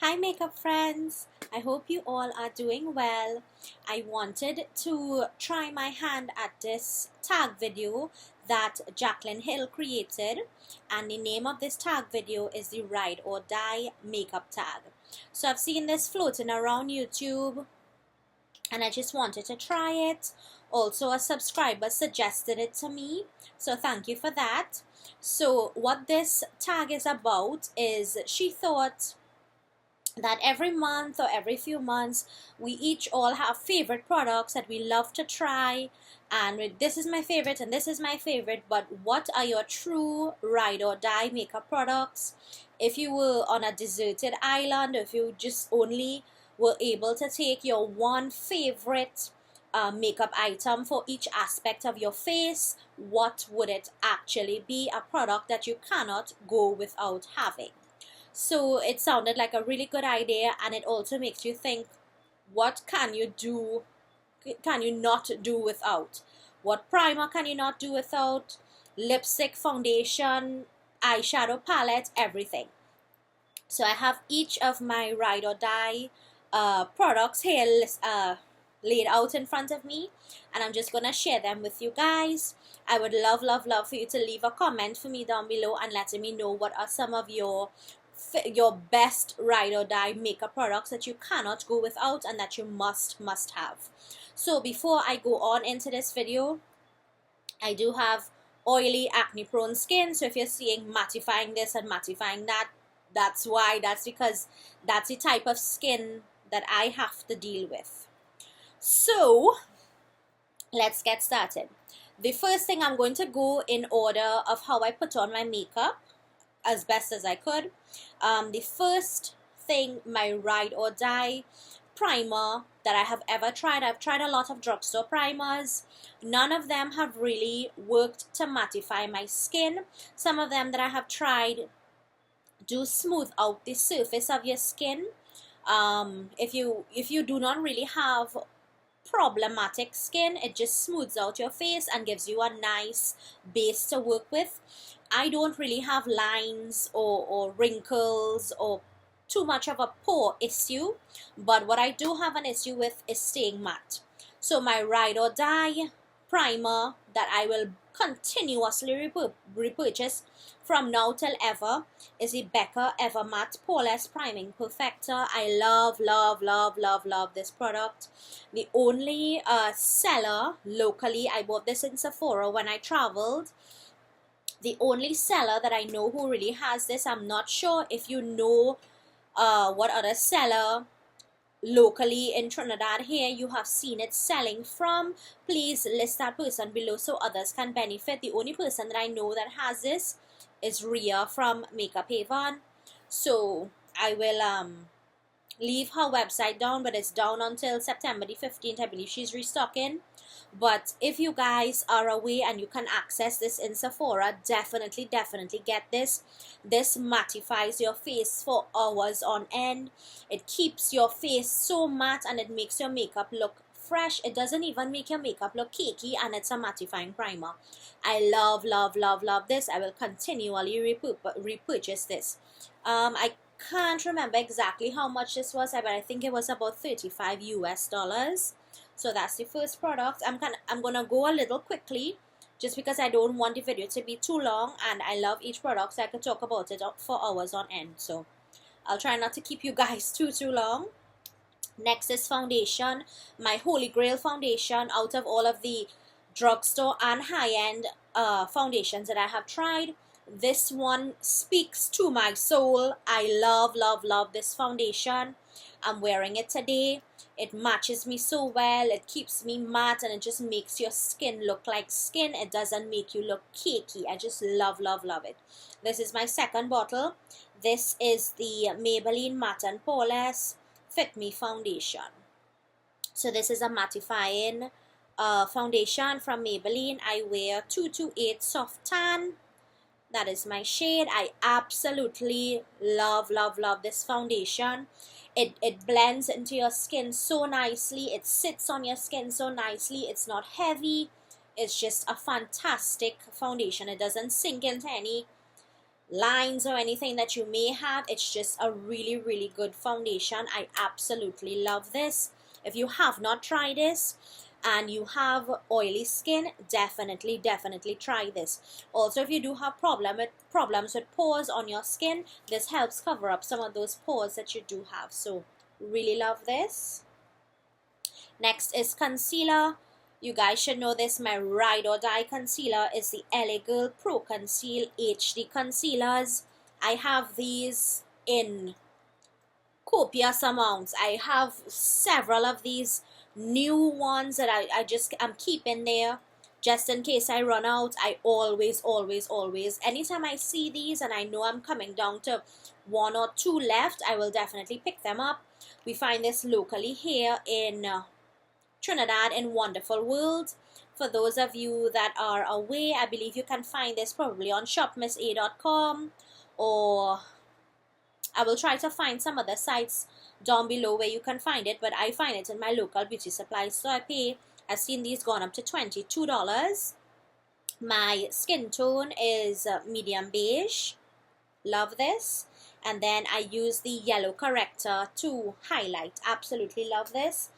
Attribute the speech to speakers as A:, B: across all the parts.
A: Hi makeup friends, I hope you all are doing well. I wanted to try my hand at this tag video that Jaclyn Hill created, and the name of this tag video is the Ride or Die makeup tag. So I've seen this floating around YouTube and I just wanted to try it. Also, a subscriber suggested it to me, so thank you for that. So what this tag is about is she thought that every month or every few months we each all have favorite products that we love to try, and this is my favorite and this is my favorite, but what are your true ride or die makeup products? If you were on a deserted island, or if you just only were able to take your one favorite makeup item for each aspect of your face, what would it actually be? A product that you cannot go without having. So it sounded like a really good idea, and it also makes you think, what can you not do without? What primer can you not do without? Lipstick, foundation, eyeshadow palette, everything. So I have each of my ride or die products here laid out in front of me, and I'm just gonna share them with you guys. I would love for you to leave a comment for me down below and letting me know what are some of your best ride or die makeup products that you cannot go without and that you must have. So before I go on into this video, I do have oily, acne prone skin, so if you're seeing mattifying this and mattifying that, that's why. That's because that's the type of skin that I have to deal with. So let's get started. The first thing, I'm going to go in order of how I put on my makeup as best as I could. The first thing, my ride or die primer that I have ever tried. I've tried a lot of drugstore primers. None of them have really worked to mattify my skin. Some of them that I have tried do smooth out the surface of your skin. If you do not really have problematic skin, it just smooths out your face and gives you a nice base to work with. I don't really have lines or wrinkles or too much of a pore issue, but what I do have an issue with is staying matte. So my ride or die primer that I will continuously repurchase from now till ever is the Becca Ever Matte Poreless Priming Perfector. I love this product. The only seller locally, I bought this in Sephora when I traveled. The only seller that I know who really has this, I'm not sure if you know what other seller locally in Trinidad here you have seen it selling from. Please list that person below so others can benefit. The only person that I know that has this is Ria from Makeup Haven. So I will leave her website down, but it's down until September the 15th. I believe she's restocking. But if you guys are away and you can access this in Sephora, definitely get this. This mattifies your face for hours on end. It keeps your face so matte and it makes your makeup look fresh. It doesn't even make your makeup look cakey, and it's a mattifying primer. I love this. I will continually repurchase this. I can't remember exactly how much this was, but I think it was about $35 US. So that's the first product. I'm gonna go a little quickly just because I don't want the video to be too long, and I love each product, so I could talk about it for hours on end. So I'll try not to keep you guys too long. Next is foundation. My holy grail foundation out of all of the drugstore and high-end foundations that I have tried. This one speaks to my soul. I love this foundation. I'm wearing it today. It matches me so well. It keeps me matte, and it just makes your skin look like skin. It doesn't make you look cakey. I just love it. This is my second bottle. This is the Maybelline Matte and Poreless Fit Me Foundation. So this is a mattifying foundation from Maybelline. I wear 228 Soft Tan. That is my shade. I absolutely love this foundation. It blends into your skin so nicely. It sits on your skin so nicely. It's not heavy. It's just a fantastic foundation. It doesn't sink into any lines or anything that you may have. It's just a really, really good foundation. I absolutely love this. If you have not tried this and you have oily skin, definitely try this. Also, if you do have problems with pores on your skin, this helps cover up some of those pores that you do have. So really love this. Next is concealer. You guys should know this. My ride or die concealer is the L.A Girl Pro Conceal HD concealers. I have these in copious amounts. I have several of these new ones that I'm keeping there just in case I run out. I always, anytime I see these and I know I'm coming down to 1 or 2 left, I will definitely pick them up. We find this locally here in Trinidad in Wonderful World. For those of you that are away, I believe you can find this probably on shopmissa.com, or I will try to find some other sites down below where you can find it, but I find it in my local beauty supply store. I've seen these gone up to $22. My skin tone is medium beige. Love this. And then I use the yellow corrector to highlight. Absolutely love this.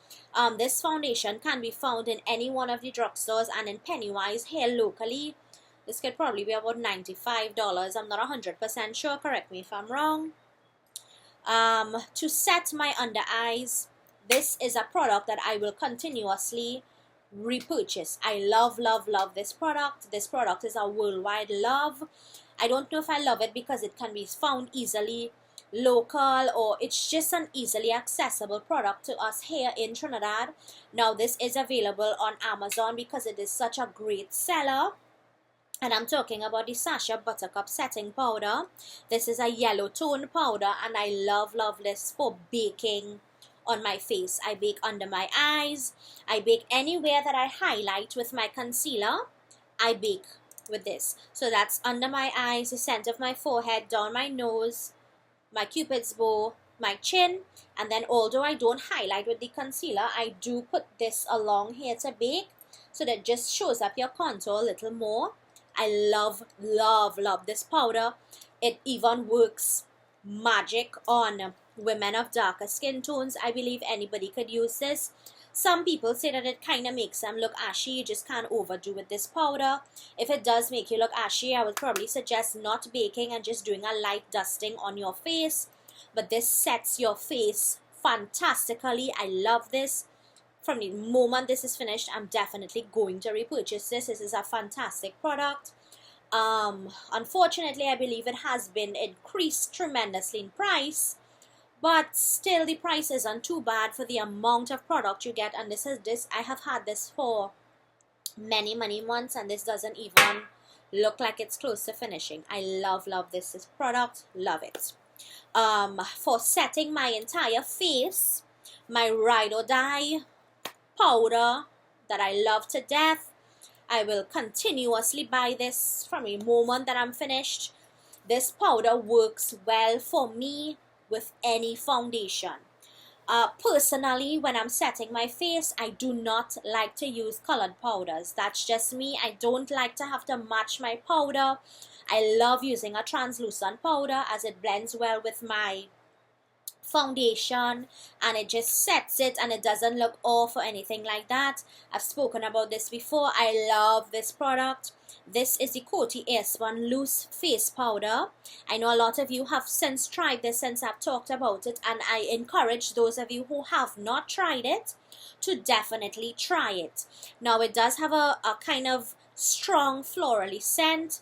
A: This foundation can be found in any one of the drugstores and in Pennywise here locally. This could probably be about $95. I'm not 100% sure. Correct me if I'm wrong. To set my under eyes, this is a product that I will continuously repurchase. I love this product. This product is a worldwide love. I don't know if I love it because it can be found easily local, or it's just an easily accessible product to us here in Trinidad. Now this is available on Amazon because it is such a great seller. And I'm talking about the Sacha Buttercup setting powder. This is a yellow tone powder, and I love this for baking on my face. I bake under my eyes. I bake anywhere that I highlight with my concealer. I bake with this. So that's under my eyes, the center of my forehead, down my nose, my cupid's bow, my chin. And then although I don't highlight with the concealer, I do put this along here to bake, so that just shows up your contour a little more. I love this powder. It even works magic on women of darker skin tones. I believe anybody could use this. Some people say that it kind of makes them look ashy. You just can't overdo with this powder. If it does make you look ashy, I would probably suggest not baking and just doing a light dusting on your face. But this sets your face fantastically. I love this. From the moment this is finished, I'm definitely going to repurchase this. This is a fantastic product. Unfortunately, I believe it has been increased tremendously in price, but still the price isn't too bad for the amount of product you get. And I have had this for many months, and this doesn't even look like it's close to finishing. I love this product. Love it. For setting my entire face, my ride or die powder that I love to death. I will continuously buy this from the moment that I'm finished. This powder works well for me with any foundation. Personally, when I'm setting my face, I do not like to use colored powders. That's just me. I don't like to have to match my powder. I love using a translucent powder as it blends well with my foundation, and it just sets it, and it doesn't look off or anything like that. I've spoken about this before. I love this product. This is the Coty Spun Loose Face Powder. I know a lot of you have since tried this since I've talked about it, and I encourage those of you who have not tried it to definitely try it. Now, it does have a kind of strong florally scent,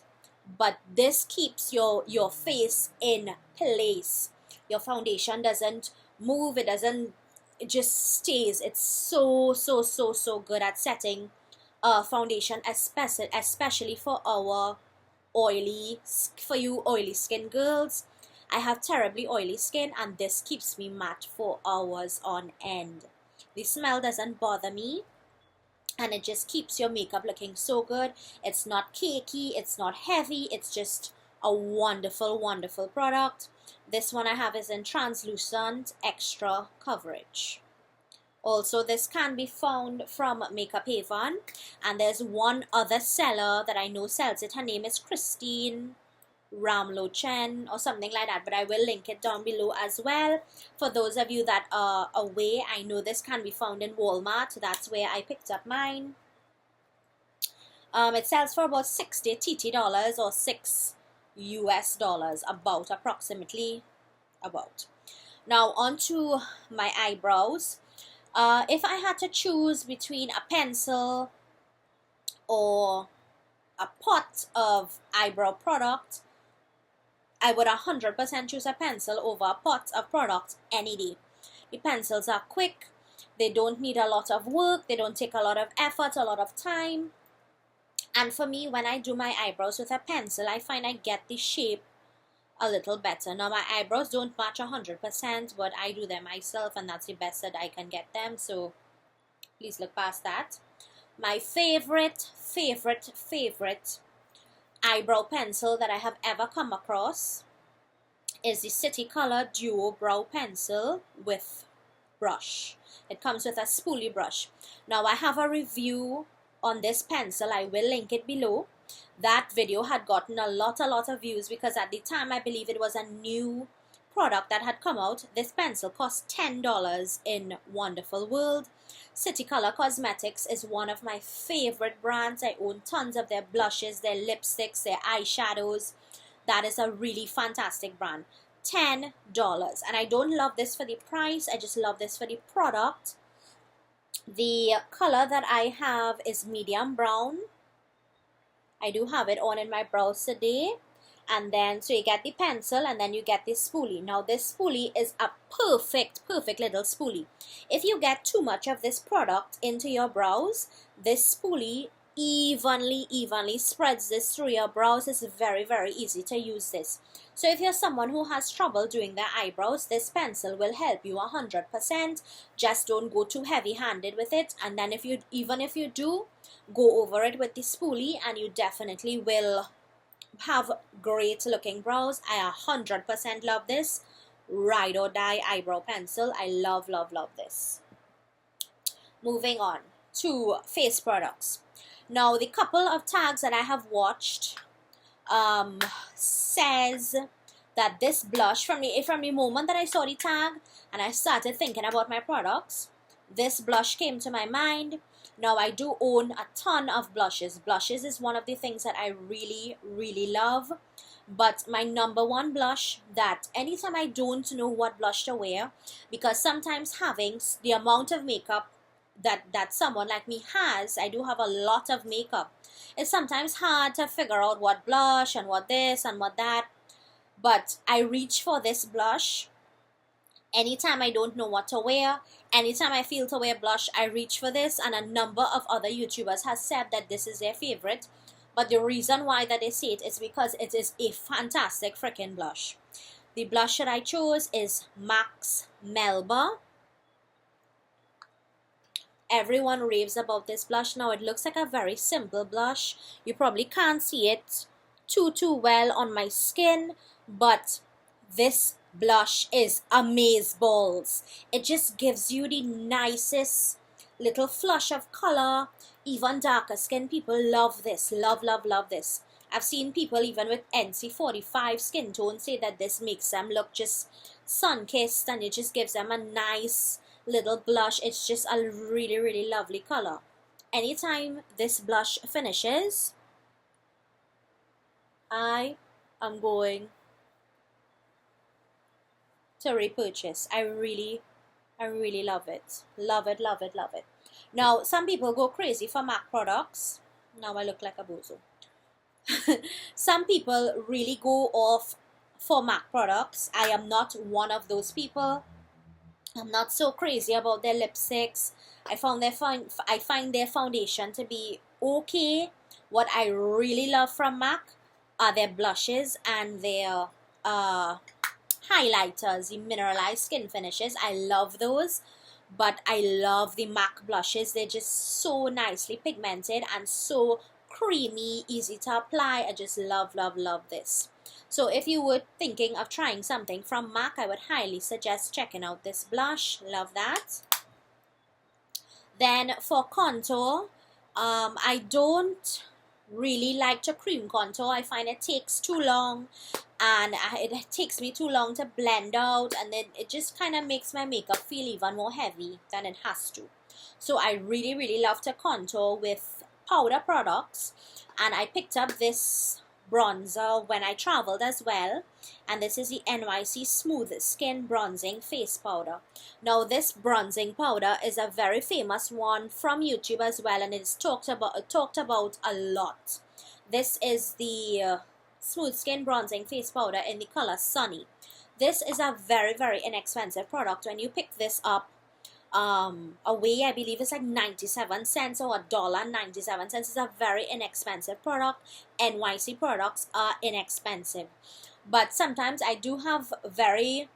A: but this keeps your face in place. Your foundation doesn't move, it just stays. It's so good at setting foundation, especially for you oily skin girls. I have terribly oily skin, and this keeps me matte for hours on end. The smell doesn't bother me, and it just keeps your makeup looking so good. It's not cakey, it's not heavy, it's just a wonderful product. This one I have is in translucent extra coverage. Also, this can be found from Makeup Haven, and there's one other seller that I know sells it. Her name is Christine Ramlo Chen or something like that, but I will link it down below as well. For those of you that are away, I know this can be found in Walmart. That's where I picked up mine. It sells for about 60 TT dollars or $6 US, about approximately about. Now onto my eyebrows. If I had to choose between a pencil or a pot of eyebrow product, I would 100% choose a pencil over a pot of product any day. The pencils are quick, they don't need a lot of work, they don't take a lot of effort, a lot of time. And for me, when I do my eyebrows with a pencil, I find I get the shape a little better. Now my eyebrows don't match 100%, but I do them myself and that's the best that I can get them, so please look past that. My favorite eyebrow pencil that I have ever come across is the City Color Duo Brow Pencil with brush. It comes with a spoolie brush. Now I have a review on this pencil. I will link it below. That video had gotten a lot of views because at the time I believe it was a new product that had come out. This pencil cost $10 in Wonderful World. City Color Cosmetics is one of my favorite brands. I own tons of their blushes, their lipsticks, their eyeshadows. That is a really fantastic brand. $10. And I don't love this for the price. I just love this for the product. The color that I have is medium brown. I do have it on in my brows today. And then, so you get the pencil and then you get this spoolie. Now this spoolie is a perfect little spoolie. If you get too much of this product into your brows, this spoolie evenly spreads this through your brows. It's very easy to use this. So if you're someone who has trouble doing their eyebrows, this pencil will help you 100%. Just don't go too heavy-handed with it. And then even if you do, go over it with the spoolie and you definitely will have great looking brows. I 100% love this ride or die eyebrow pencil. I love this. Moving on to face products. Now the couple of tags that I have watched says that this blush, from the moment that I saw the tag and I started thinking about my products, this blush came to my mind. Now I do own a ton of blushes. Blushes is one of the things that I really love. But my number one blush, that anytime I don't know what blush to wear, because sometimes having the amount of makeup that someone like me has, I do have a lot of makeup, it's sometimes hard to figure out what blush and what this and what that. But I reach for this blush anytime I don't know what to wear. Anytime I feel to wear blush, I reach for this, and a number of other YouTubers has said that this is their favorite. But the reason why that they say it is because it is a fantastic freaking blush. The blush that I chose is MAC's Melba. Everyone raves about this blush. Now it looks like a very simple blush. You probably can't see it too well on my skin, but this blush is amazeballs. It just gives you the nicest little flush of color. Even darker skin people love this. Love this. I've seen people even with NC45 skin tone say that this makes them look just sun-kissed, and it just gives them a nice little blush. It's just a really lovely color. Anytime this blush finishes, I am going to repurchase. I really love it. Love it. Now some people go crazy for MAC products. Now I look like a bozo. Some people really go off for MAC products. I am not one of those people. I'm not so crazy about their lipsticks. I find their foundation to be okay. What I really love from MAC are their blushes and their highlighters, the mineralized skin finishes. I love those. But I love the MAC blushes. They're just so nicely pigmented and so creamy, easy to apply. I just love this. So if you were thinking of trying something from MAC, I would highly suggest checking out this blush. Love that. Then for contour, I don't really like to cream contour. I find it takes too long, and it takes me too long to blend out, and then it just kind of makes my makeup feel even more heavy than it has to. So I really love to contour with powder products, and I picked up this bronzer when I traveled as well, and this is the NYC Smooth Skin Bronzing Face Powder. Now this bronzing powder is a very famous one from YouTube as well, and it's talked about a lot. This is the Smooth Skin Bronzing Face Powder in the color Sunny. This is a very inexpensive product. When you pick this up away, I believe it's like 97 cents or $1.97. It's a very inexpensive product. NYC products are inexpensive, but sometimes I do have very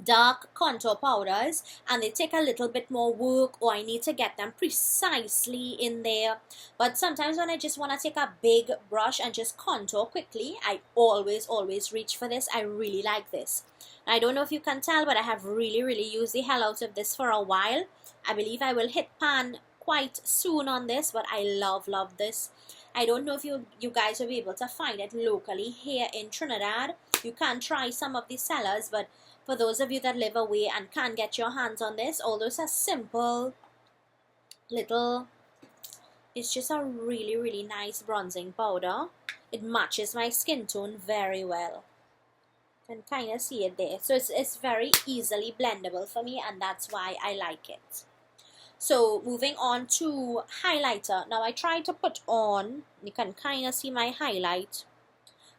A: dark contour powders and they take a little bit more work, or I need to get them precisely in there. But sometimes when I just want to take a big brush and just contour quickly, I always reach for this. I really like this. I don't know if you can tell, but I have really used the hell out of this for a while. I believe I will hit pan quite soon on this, but I love this. I don't know if you guys will be able to find it locally here in Trinidad. You can try some of the sellers, but for those of you that live away and can't get your hands on this, although it's a simple little, it's just a really nice bronzing powder. It matches my skin tone very well. You can kind of see it there. So it's very easily blendable for me, and that's why I like it. So moving on to highlighter. Now I tried to put on, you can kind of see my highlight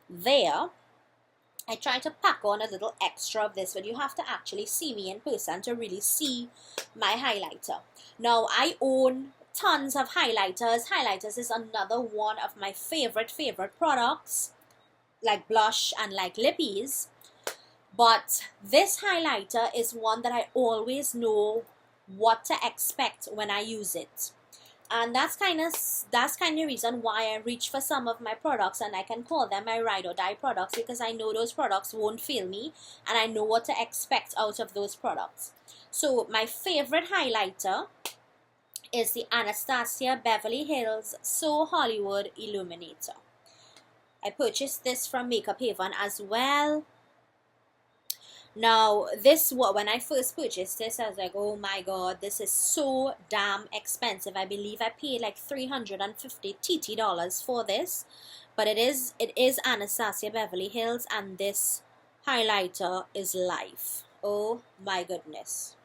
A: there. I try to pack on a little extra of this, but you have to actually see me in person to really see my highlighter. Now, I own tons of highlighters. Highlighters is another one of my favorite products, like blush and like lippies. But this highlighter is one that I always know what to expect when I use it. And that's kind of the reason why I reach for some of my products, and I can call them my ride or die products, because I know those products won't fail me and I know what to expect out of those products. So my favorite highlighter is the Anastacia Beverly Hills So Hollywood Illuminator. I purchased this from Makeup Haven as well. Now this, when I first purchased this, I was like, oh my god, this is so damn expensive. I believe I paid like $350 TT for this, but it is Anastacia Beverly Hills, and this highlighter is life. Oh my goodness.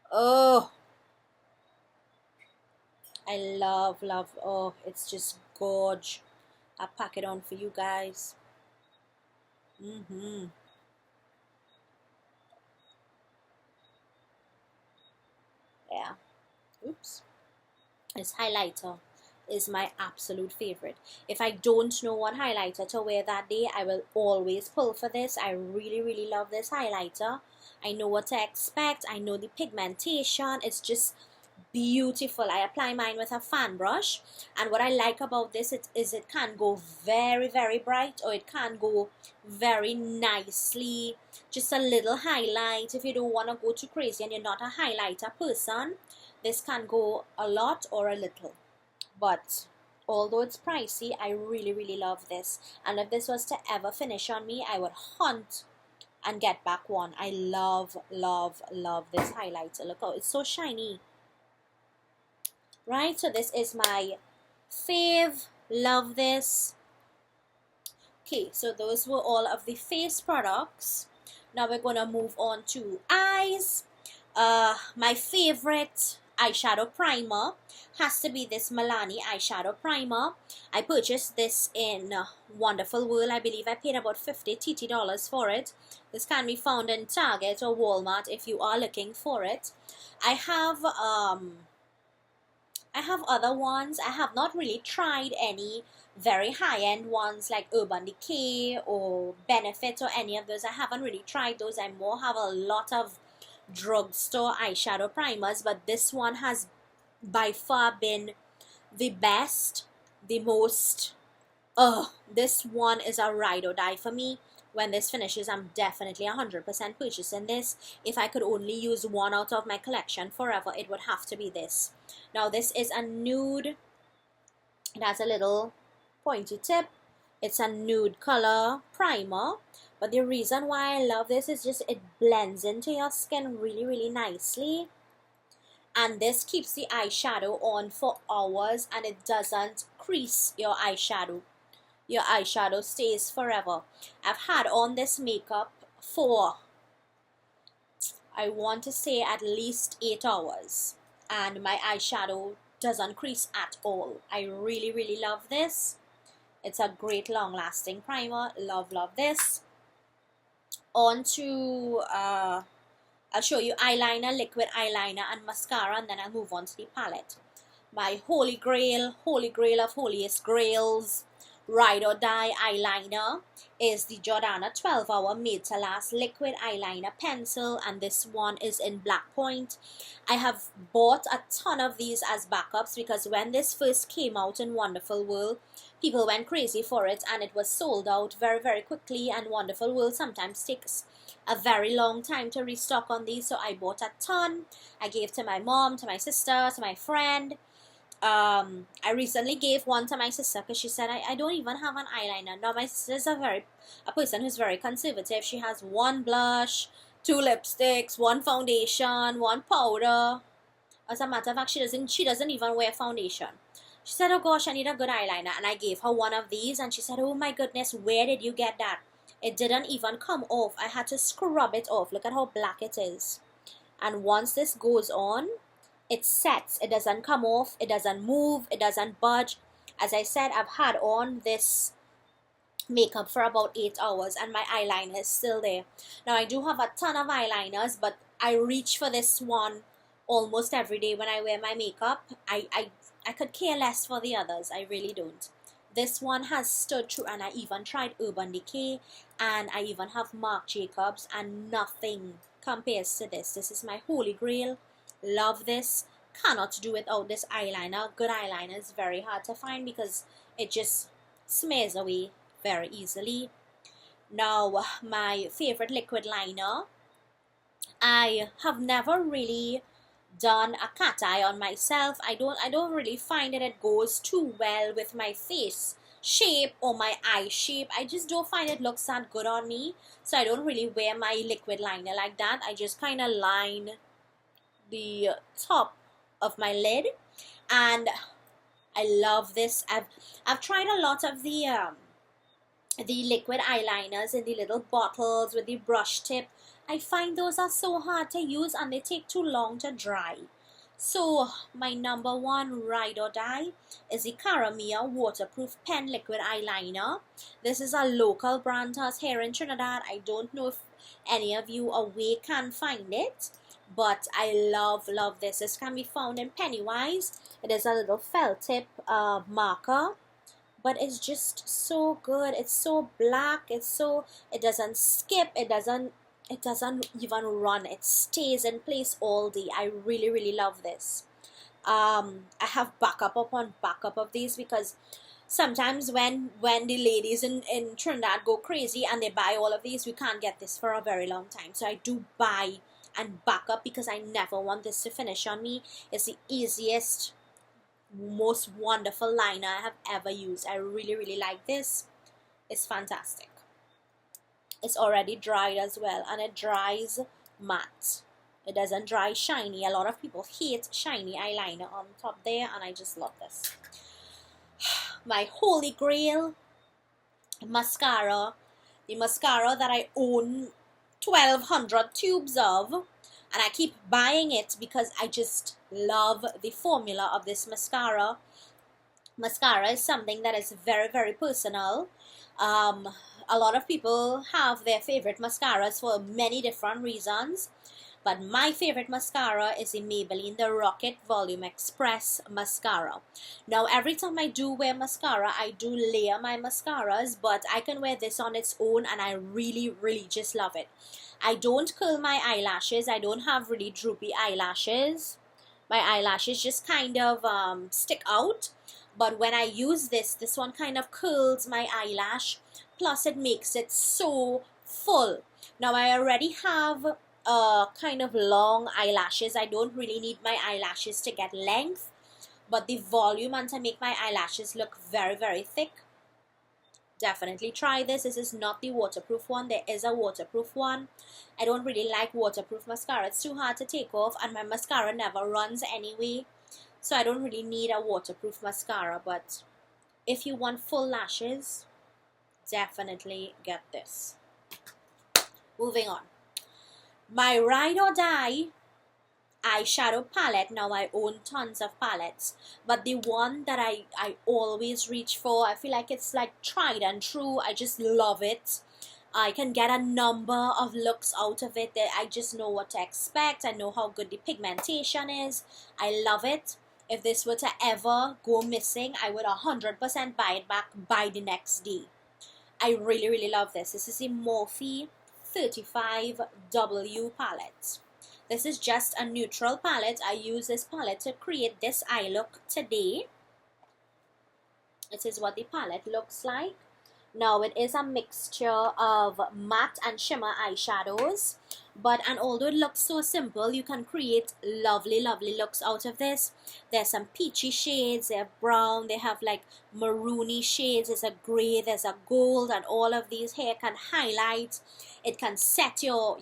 A: Oh, I love, oh, it's just gorge. I'll pack it on for you guys. Yeah. Oops. This highlighter is my absolute favorite. If I don't know what highlighter to wear that day, I will always pull for this. I really love this highlighter. I know what to expect. I know the pigmentation. It's just beautiful. I apply mine with a fan brush, and what I like about this is it can go very bright, or it can go very nicely, just a little highlight. If you don't want to go too crazy and you're not a highlighter person, this can go a lot or a little. But although it's pricey, I really love this, and if this was to ever finish on me, I would hunt and get back one. I love this highlighter. Look how it's so shiny. Right, so this is my fave. Love this. Okay, so those were all of the face products. Now we're gonna move on to eyes. My favorite eyeshadow primer has to be this Milani eyeshadow primer. I purchased this in Wonderful World. I believe I paid about $50 TT for it. This can be found in Target or Walmart if you are looking for it. I have other ones. I have not really tried any very high-end ones like Urban Decay or Benefit or any of those. I haven't really tried those. I more have a lot of drugstore eyeshadow primers, but this one has by far been the best, the most, this one is a ride or die for me. when this finishes, I'm definitely 100% purchasing this. If I could only use one out of my collection forever, it would have to be this. Now this is a nude. It has a little pointy tip. It's a nude color primer, but the reason why I love this is just it blends into your skin really, really nicely. And this keeps the eyeshadow on for hours, and it doesn't crease your eyeshadow. Your eyeshadow stays forever. I've had on this makeup for, I want to say, at least 8 hours, and my eyeshadow doesn't crease at all. I really, really love this. It's a great long-lasting primer. Love, love this. On to I'll show you eyeliner, liquid eyeliner, and mascara, and then I'll move on to the palette. My holy grail of holiest grails, ride or die eyeliner is the Jordana 12 Hour Made to Last Liquid Eyeliner Pencil, and this one is in black point. I have bought a ton of these as backups because when this first came out in Wonderful World, people went crazy for it and it was sold out very, very quickly, and Wonderful World sometimes takes a very long time to restock on these, so I bought a ton. I gave to my mom, to my sister, to my friend. I recently gave one to my sister because she said I don't even have an eyeliner. Now my sister is a person who's very conservative. She has one blush, 2 lipsticks, 1 foundation, 1 powder. As a matter of fact, she doesn't even wear foundation. She said, oh gosh, I need a good eyeliner, and I gave her one of these, and she said, oh my goodness, where did you get that? It didn't even come off. I had to scrub it off. Look at how black it is. And once this goes on, it sets. It doesn't come off. It doesn't move. It doesn't budge. As I said, I've had on this makeup for about 8 hours and my eyeliner is still there. Now I do have a ton of eyeliners, but I reach for this one almost every day when I wear my makeup. I could care less for the others. I really don't. This one has stood true, and I even tried Urban Decay, and I even have Marc Jacobs, and nothing compares to this. This is my holy grail. Love this. Cannot do without this eyeliner. Good eyeliner is very hard to find because it just smears away very easily. Now, my favorite liquid liner. I have never really done a cat eye on myself. I don't really find that it goes too well with my face shape or my eye shape. I just don't find it looks that good on me, so I don't really wear my liquid liner like that. I just kind of line the top of my lid, and I love this. I've tried a lot of the liquid eyeliners in the little bottles with the brush tip. I find those are so hard to use and they take too long to dry. So my number one ride or die is the Cara Mia Waterproof Pen Liquid Eyeliner. This is a local brand to us here in Trinidad. I don't know if any of you away can find it, but I love this. This can be found in Pennywise. It is a little felt tip marker, but it's just so good. It's so black. It doesn't skip. It doesn't even run. It stays in place all day. I really love this. I have backup upon backup of these because sometimes when the ladies in Trinidad go crazy and they buy all of these, we can't get this for a very long time. So I do buy and back up because I never want this to finish on me. It's the easiest, most wonderful liner I have ever used. I really like this. It's fantastic. It's already dried as well, and it dries matte. It doesn't dry shiny. A lot of people hate shiny eyeliner on top there, and I just love this. My holy grail mascara, the mascara that I own 1,200 tubes of, and I keep buying it because I just love the formula of this mascara. Mascara is something that is very personal. A lot of people have their favorite mascaras for many different reasons, but my favorite mascara is the Maybelline The Rocket Volume Express Mascara. Now, every time I do wear mascara, I do layer my mascaras, but I can wear this on its own, and I really just love it. I don't curl my eyelashes. I don't have really droopy eyelashes. My eyelashes just kind of stick out. But when I use this one kind of curls my eyelash. plus it makes it so full. Now I already have kind of long eyelashes. I don't really need my eyelashes to get length, but the volume and to make my eyelashes look very, very thick. Definitely try this. This is not the waterproof one. There is a waterproof one. I don't really like waterproof mascara. It's too hard to take off, and my mascara never runs anyway, so I don't really need a waterproof mascara. But if you want full lashes, definitely get this. Moving on. My ride or die eyeshadow palette. Now I own tons of palettes, but the one that I always reach for, I feel like it's like tried and true. I just love it. I can get a number of looks out of it. That I just know what to expect. I know how good the pigmentation is. I love it. If this were to ever go missing, I would 100% buy it back by the next day. I really, really love this. This is a Morphe 35W palette. This is just a neutral palette. I use this palette to create this eye look today. This is what the palette looks like. Now it is a mixture of matte and shimmer eyeshadows. And although it looks so simple, you can create lovely, lovely looks out of this. There's some peachy shades, they have brown, they have like maroony shades, there's a gray, there's a gold, and all of these here can highlight. It can set your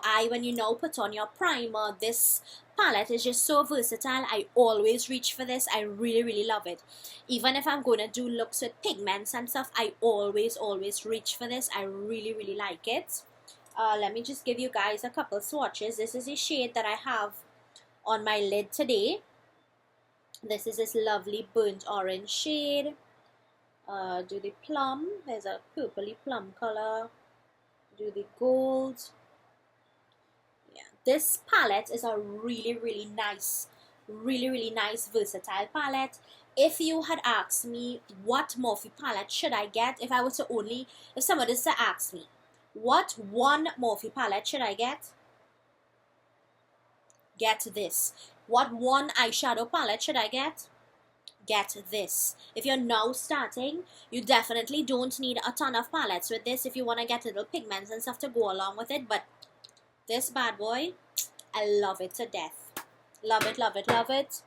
A: eye when you now put on your primer. This palette is just so versatile. I always reach for this. I really, really love it. Even if I'm going to do looks with pigments and stuff, I always reach for this. I really, really like it. Let me just give you guys a couple swatches. This is a shade that I have on my lid today. This is this lovely burnt orange shade. Do the plum. There's a purpley plum color. Do the gold. This palette is a really, really nice, versatile palette. If you had asked me what Morphe palette should I get, if somebody was to ask me, what one Morphe palette should I get? Get this. What one eyeshadow palette should I get? Get this. If you're now starting, you definitely don't need a ton of palettes with this if you want to get little pigments and stuff to go along with it, but this bad boy, I love it to death. Love it, love it, love it.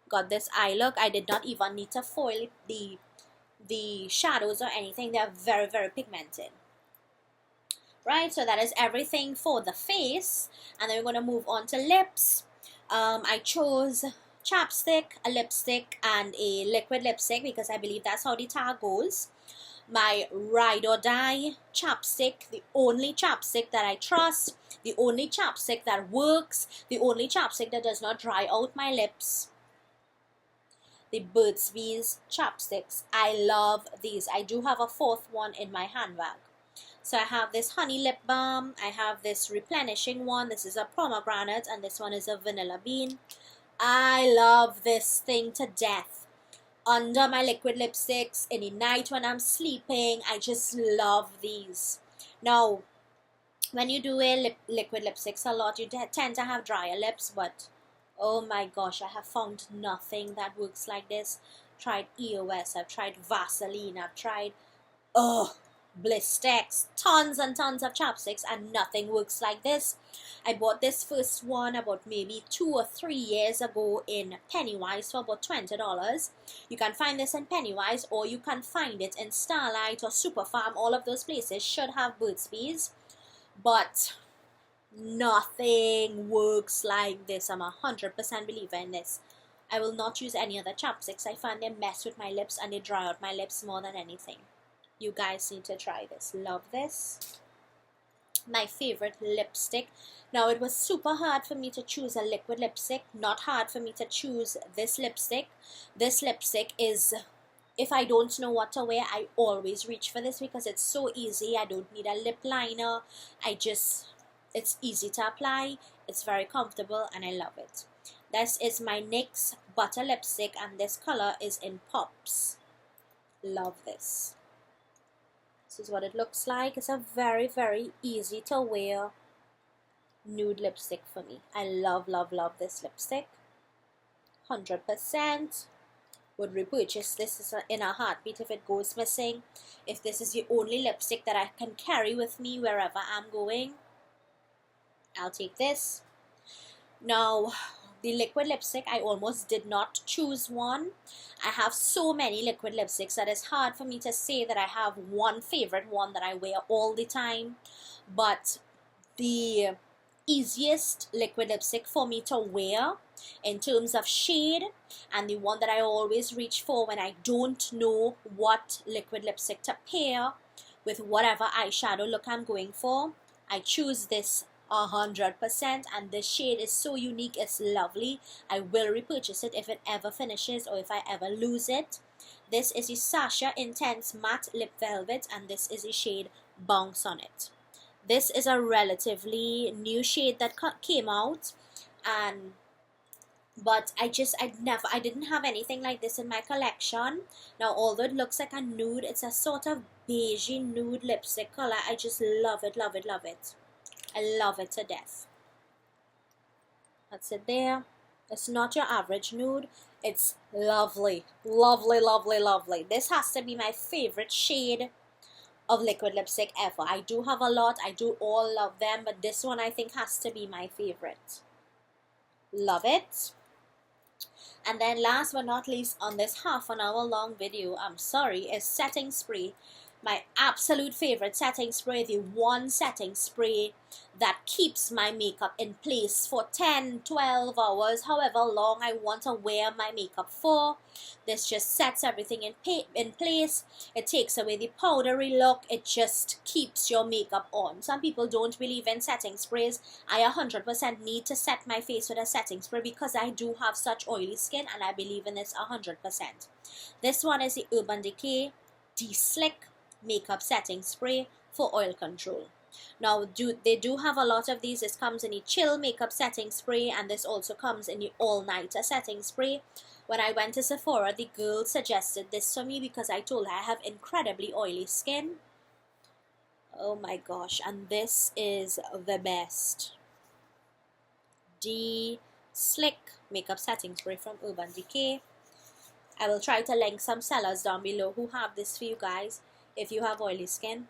A: Got this eye look. I did not even need to foil the shadows or anything. They're very, very pigmented. Right, so that is everything for the face. And then we're going to move on to lips. I chose chapstick, a lipstick, and a liquid lipstick because I believe that's how the tag goes. My ride or die chapstick, the only chapstick that I trust, the only chapstick that works, the only chapstick that does not dry out my lips. The Burt's Bees chapsticks. I love these. I do have a fourth one in my handbag. So I have this honey lip balm. I have this replenishing one. This is a pomegranate, and this one is a vanilla bean. I love this thing to death. Under my liquid lipsticks, in the night when I'm sleeping, I just love these. Now, when you do liquid lipsticks a lot, you tend to have drier lips, but oh my gosh, I have found nothing that works like this. Tried EOS, I've tried Vaseline, I've tried Blistex, tons and tons of chapsticks, and nothing works like this. I bought this first one about maybe 2 or 3 years ago in Pennywise for about $20. You can find this in Pennywise, or you can find it in Starlight or Superfarm. All of those places should have Burt's Bees, but nothing works like this. I'm 100% believer in this. I will not use any other chapsticks. I find they mess with my lips and they dry out my lips more than anything. You guys need to try this. Love this. My favorite lipstick. Now, it was super hard for me to choose a liquid lipstick. Not hard for me to choose this lipstick. This lipstick is, if I don't know what to wear, I always reach for this because it's so easy. I don't need a lip liner. It's easy to apply. It's very comfortable and I love it. This is my NYX Butter Lipstick and this color is in Pops. Love this. This is what it looks like. It's a very, very easy to wear nude lipstick for me. I love, love, love this lipstick. 100%. would repurchase this in a heartbeat if it goes missing. If this is the only lipstick that I can carry with me wherever I'm going, I'll take this. Now, the liquid lipstick, I almost did not choose one. I have so many liquid lipsticks that it's hard for me to say that I have one favorite one that I wear all the time. But the easiest liquid lipstick for me to wear in terms of shade, and the one that I always reach for when I don't know what liquid lipstick to pair with whatever eyeshadow look I'm going for, I choose this 100%, and this shade is so unique, it's lovely. I will repurchase it if it ever finishes or if I ever lose it. This is the Sacha Intense Matte Lip Velvet, and this is the shade Bounce on it. This is a relatively new shade that came out, but I didn't have anything like this in my collection. Now, although it looks like a nude, it's a sort of beigey nude lipstick color. I just love it, love it, love it. I love it to death. That's it there. It's not your average nude. It's lovely, lovely, lovely, lovely. This has to be my favorite shade of liquid lipstick ever. I do have a lot. I do all love them, but this one I think has to be my favorite. Love it. And then last but not least on this half-an-hour long video, I'm sorry, is setting spray. My absolute favorite setting spray, the one setting spray that keeps my makeup in place for 10, 12 hours, however long I want to wear my makeup for. This just sets everything in place. It takes away the powdery look. It just keeps your makeup on. Some people don't believe in setting sprays. I 100% need to set my face with a setting spray because I do have such oily skin, and I believe in this 100%. This one is the Urban Decay De-Slick Makeup Setting Spray for oil control. Now, they do have a lot of these. This comes in the chill makeup setting spray, and this also comes in the all-nighter setting spray. When I went to Sephora, the girl suggested this for me because I told her I have incredibly oily skin. Oh my gosh, and this is the best. De-Slick Makeup Setting Spray from Urban Decay. I will try to link some sellers down below who have this for you guys. If you have oily skin,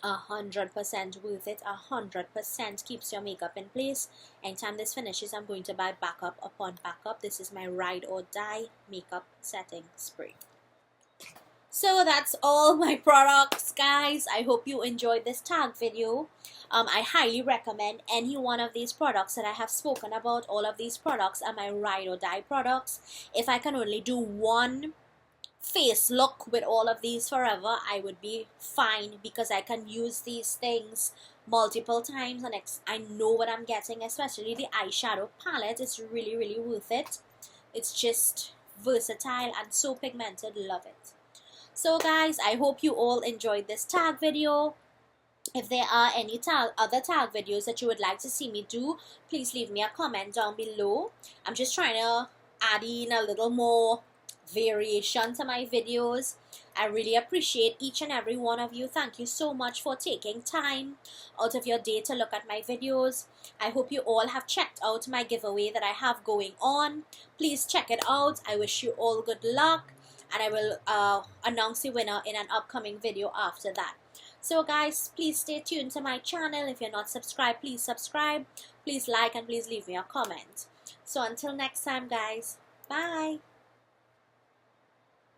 A: 100% worth it. 100% keeps your makeup in place. Anytime this finishes, I'm going to buy backup upon backup. This is my ride or die makeup setting spray. So that's all my products, guys. I hope you enjoyed this tag video. I highly recommend any one of these products that I have spoken about. All of these products are my ride or die products. If I can only do one face look with all of these forever, I would be fine because I can use these things multiple times and I know what I'm getting. Especially the eyeshadow palette, it's really, really worth it. It's just versatile and so pigmented. Love it. So guys, I hope you all enjoyed this tag video. If there are any other tag videos that you would like to see me do, please leave me a comment down below. I'm just trying to add in a little more variation to my videos. I really appreciate each and every one of you. Thank you so much for taking time out of your day to look at my videos. I hope you all have checked out my giveaway that I have going on. Please check it out. I wish you all good luck, and I will announce the winner in an upcoming video after that. So guys, please stay tuned to my channel. If you're not subscribed, please subscribe. Please like and please leave me a comment. So until next time guys, bye.